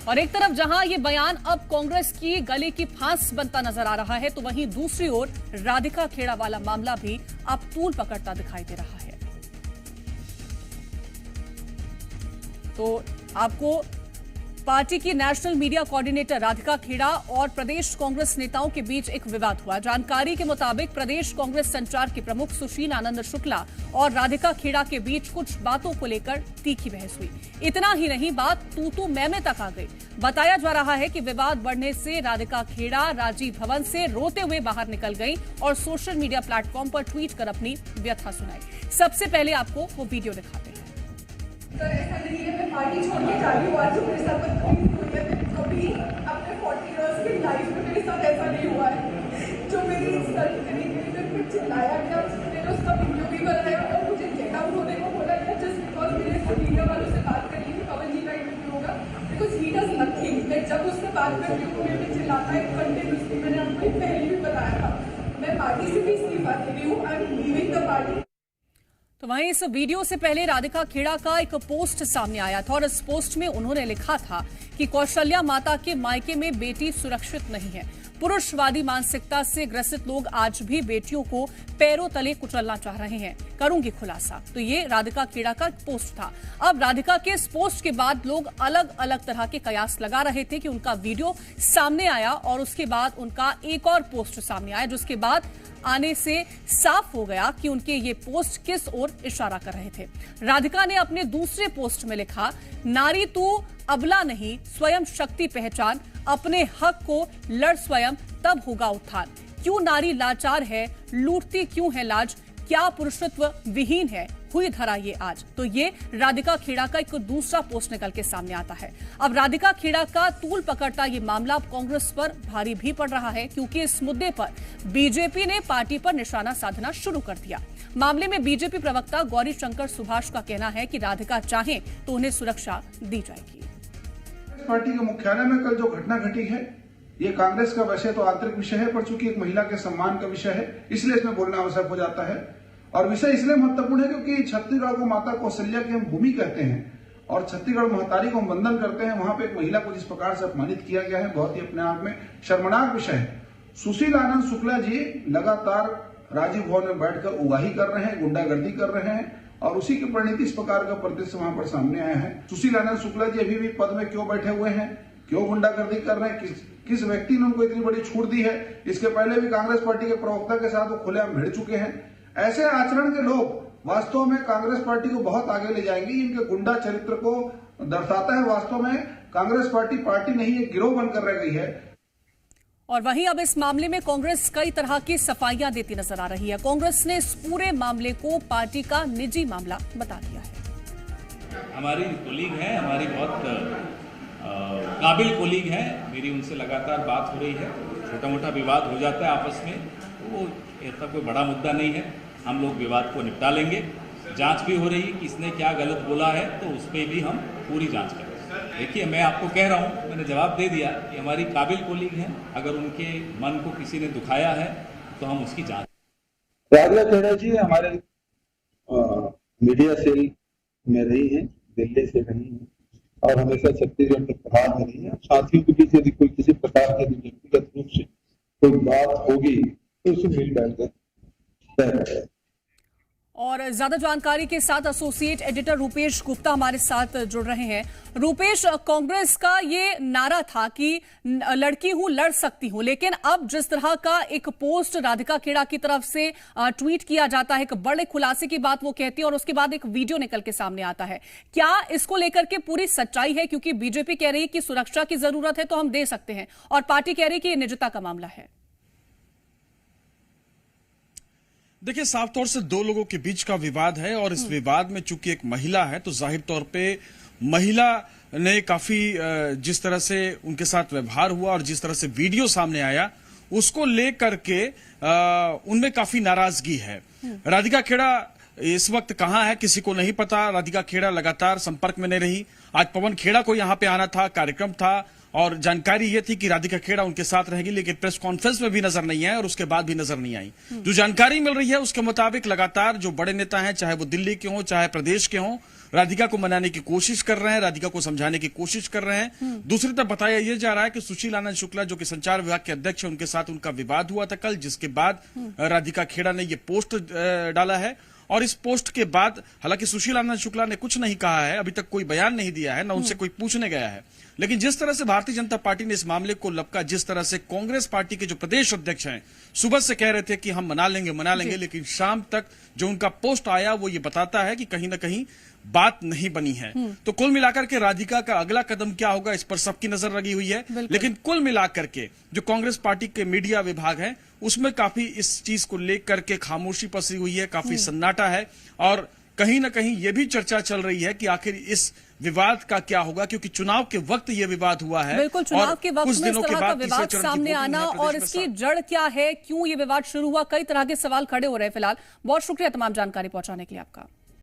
और एक तरफ जहां ये बयान अब कांग्रेस की गले की फांस बनता नजर आ रहा है, तो वहीं दूसरी ओर राधिका खेड़ा वाला मामला भी अब तूल पकड़ता दिखाई दे रहा है। तो आपको पार्टी की national media coordinator Radhika Khera और प्रदेश कांग्रेस नेताओं के बीच एक विवाद हुआ। जानकारी के मुताबिक प्रदेश कांग्रेस संचार के प्रमुख सुशील आनंद शुक्ला और राधिका खेड़ा के बीच कुछ बातों को लेकर तीखी बहस हुई। इतना ही नहीं, बात तू मैं तक आ गई। बताया जा रहा है कि विवाद बढ़ने से राधिका खेड़ा राजीव भवन से रोते हुए बाहर निकल गई और सोशल मीडिया प्लेटफॉर्म पर ट्वीट कर अपनी व्यथा सुनाई। सबसे पहले आपको वो वीडियो दिखाते हैं। सर, ऐसा नहीं है मैं पार्टी छोड़ के जा रही हूँ। आज जो मेरे साथ बदतमीजी हुई है, कभी अपने 40 इयर्स की लाइफ में मेरे साथ ऐसा नहीं हुआ है। जो मेरी इंसल्ट करी, मेरे पे कुछ चिल्लाया गया, मैंने उसका वीडियो भी बनाया और मुझे गेट आउट होने को बोला गया जस्ट बिकॉज मेरे से मीडिया वालों से बात कर ली थी पवन जी का इंटरव्यू होगा, बिकॉज ही डज नथिंग। मैं जब उससे बात कर रही हूँ मेरे पे चिल्लाता है कंटिन्यूसली। मैंने आपको पहले भी बताया था मैं पार्टी से भी इस्तीफा दे रही हूँ। I am leaving the party. तो वहीं इस वीडियो से पहले राधिका खेड़ा का एक पोस्ट सामने आया था और इस पोस्ट में उन्होंने लिखा था कि कौशल्या माता के मायके में बेटी सुरक्षित नहीं है। पुरुषवादी मानसिकता से ग्रसित लोग आज भी बेटियों को पैरों तले कुचलना चाह रहे हैं, करूंगी खुलासा। तो ये राधिका खेड़ा का पोस्ट था। अब राधिका के इस पोस्ट के बाद लोग अलग अलग तरह के कयास लगा रहे थे कि उनका वीडियो सामने आया और उसके बाद उनका एक और पोस्ट सामने आया, जिसके बाद आने से साफ हो गया कि उनके ये पोस्ट किस ओर इशारा कर रहे थे। राधिका ने अपने दूसरे पोस्ट में लिखा, नारी तू अबला नहीं, स्वयं शक्ति पहचान, अपने हक को लड़ स्वयं, तब होगा उत्थान। क्यों नारी लाचार है, लूटती क्यों है लाज, क्या पुरुषत्व विहीन है, हुई धरा ये आज। तो ये राधिका खेड़ा का एक दूसरा पोस्ट निकल के सामने आता है। अब राधिका खेड़ा का तूल पकड़ता ये मामला अब कांग्रेस पर भारी भी पड़ रहा है, क्योंकि इस मुद्दे पर बीजेपी ने पार्टी पर निशाना साधना शुरू कर दिया। मामले में बीजेपी प्रवक्ता गौरी शंकर सुभाष का कहना है कि राधिका चाहें तो उन्हें सुरक्षा दी जाएगी। पार्टी के मुख्यालय में कल जो घटना घटी है, ये कांग्रेस का वैसे तो आंतरिक विषय है, पर चूंकि एक महिला के सम्मान का विषय है, इसलिए इसमें बोलना आवश्यक हो जाता है। और विषय इसलिए महत्वपूर्ण है क्योंकि छत्तीसगढ़ को माता कौशल्या की हम भूमि कहते हैं और छत्तीसगढ़ महतारी को हम वंदन करते हैं। वहां पे एक महिला को जिस प्रकार से अपमानित किया गया है, बहुत ही अपने आप में शर्मनाक विषय है। सुशील आनंद शुक्ला जी लगातार राजीव भवन में बैठकर उगाही कर रहे हैं, गुंडागर्दी कर रहे हैं और उसी की परिणति इस प्रकार का परिदृश्य वहां पर सामने आया है। सुशील आनंद शुक्ला जी अभी भी पद में क्यों बैठे हुए हैं, क्यों गुंडागर्दी कर रहे हैं, किस व्यक्ति ने उनको इतनी बड़ी छूट दी है। इसके पहले भी कांग्रेस पार्टी के प्रवक्ता के साथ वो खुलेआम भिड़ चुके हैं। ऐसे आचरण के लोग वास्तव में कांग्रेस पार्टी को बहुत आगे ले जाएंगे। इनके गुंडा चरित्र को दर्शाता है। वास्तव में कांग्रेस पार्टी नहीं, एक गिरोह बनकर रह गई है। और वहीं अब इस मामले में कांग्रेस कई तरह की सफाइयां देती नजर आ रही है। कांग्रेस ने इस पूरे मामले को पार्टी का निजी मामला बता दिया है। हमारी कोलीग है, हमारी बहुत काबिल कोलीग है, मेरी उनसे लगातार बात हो रही है। छोटा मोटा विवाद हो जाता है आपस में, वो ऐसा कोई बड़ा मुद्दा नहीं है। हम लोग विवाद को निपटा लेंगे। जांच भी हो रही है कि इसने क्या गलत बोला है, तो उस पर भी हम पूरी जांच करेंगे। देखिए, मैं आपको कह रहा हूँ, मैंने जवाब दे दिया कि हमारी काबिल कोलीग हैं। अगर उनके मन को किसी ने दुखाया है तो हम उसकी जांच। राधिका खेड़ा जी हमारे मीडिया सेल में रही हैं, दिल्ली से रही हैं और हमेशा छत्तीसगढ़ के प्रभार में रही है। साथियों के बीच यदि कोई किसी प्रकार की व्यक्तिगत रूप से कोई बात होगी तो उसे मिल बैठकर तय करें। और ज्यादा जानकारी के साथ एसोसिएट एडिटर रूपेश गुप्ता हमारे साथ जुड़ रहे हैं। रूपेश, कांग्रेस का ये नारा था कि लड़की हूं लड़ सकती हूं, लेकिन अब जिस तरह का एक पोस्ट राधिका खेड़ा की तरफ से ट्वीट किया जाता है, एक बड़े खुलासे की बात वो कहती है और उसके बाद एक वीडियो निकल के सामने आता है, क्या इसको लेकर के पूरी सच्चाई है? क्योंकि बीजेपी कह रही है कि सुरक्षा की जरूरत है तो हम दे सकते हैं और पार्टी कह रही है कि ये निजता का मामला है। देखिए, साफ तौर से दो लोगों के बीच का विवाद है और इस विवाद में चूंकि एक महिला है तो जाहिर तौर पे महिला ने काफी जिस तरह से उनके साथ व्यवहार हुआ और जिस तरह से वीडियो सामने आया उसको लेकर के उनमें काफी नाराजगी है। राधिका खेड़ा इस वक्त कहां है किसी को नहीं पता। राधिका खेड़ा लगातार संपर्क में नहीं रही। आज पवन खेड़ा को यहां पे आना था, कार्यक्रम था और जानकारी यह थी कि राधिका खेड़ा उनके साथ रहेगी, लेकिन प्रेस कॉन्फ्रेंस में भी नजर नहीं आए और उसके बाद भी नजर नहीं आई। जो जानकारी मिल रही है उसके मुताबिक लगातार जो बड़े नेता हैं, चाहे वो दिल्ली के हों चाहे प्रदेश के हों, राधिका को मनाने की कोशिश कर रहे हैं, राधिका को समझाने की कोशिश कर रहे हैं। दूसरी तरफ बताया यह जा रहा है कि सुशील आनंद शुक्ला जो कि संचार विभाग के अध्यक्ष हैं, उनके साथ उनका विवाद हुआ था कल, जिसके बाद राधिका खेड़ा ने यह पोस्ट डाला है। और इस पोस्ट के बाद हालांकि सुशील आनंद शुक्ला ने कुछ नहीं कहा है, अभी तक कोई बयान नहीं दिया है, न उनसे कोई पूछने गया है। लेकिन जिस तरह से भारतीय जनता पार्टी ने इस मामले को लपका, जिस तरह से कांग्रेस पार्टी के जो प्रदेश अध्यक्ष हैं सुबह से कह रहे थे कि हम मना लेंगे, लेकिन शाम तक जो उनका पोस्ट आया वो ये बताता है कि कहीं ना कहीं बात नहीं बनी है। तो कुल मिलाकर के राधिका का अगला कदम क्या होगा, इस पर सबकी नजर लगी हुई है। लेकिन कुल मिलाकर के जो कांग्रेस पार्टी के मीडिया विभाग है उसमें काफी इस चीज को लेकर के खामोशी पसरी हुई है, काफी सन्नाटा है। और कहीं ना कहीं यह भी चर्चा चल रही है कि आखिर इस विवाद का क्या होगा, क्योंकि चुनाव के वक्त यह विवाद हुआ है। बिल्कुल, चुनाव के वक्त कुछ में इस दिनों के तरह का बाद विवाद सामने आना और इसकी जड़ क्या है, क्यों ये विवाद शुरू हुआ, कई तरह के सवाल खड़े हो रहे हैं। फिलहाल बहुत शुक्रिया तमाम जानकारी पहुंचाने के लिए आपका।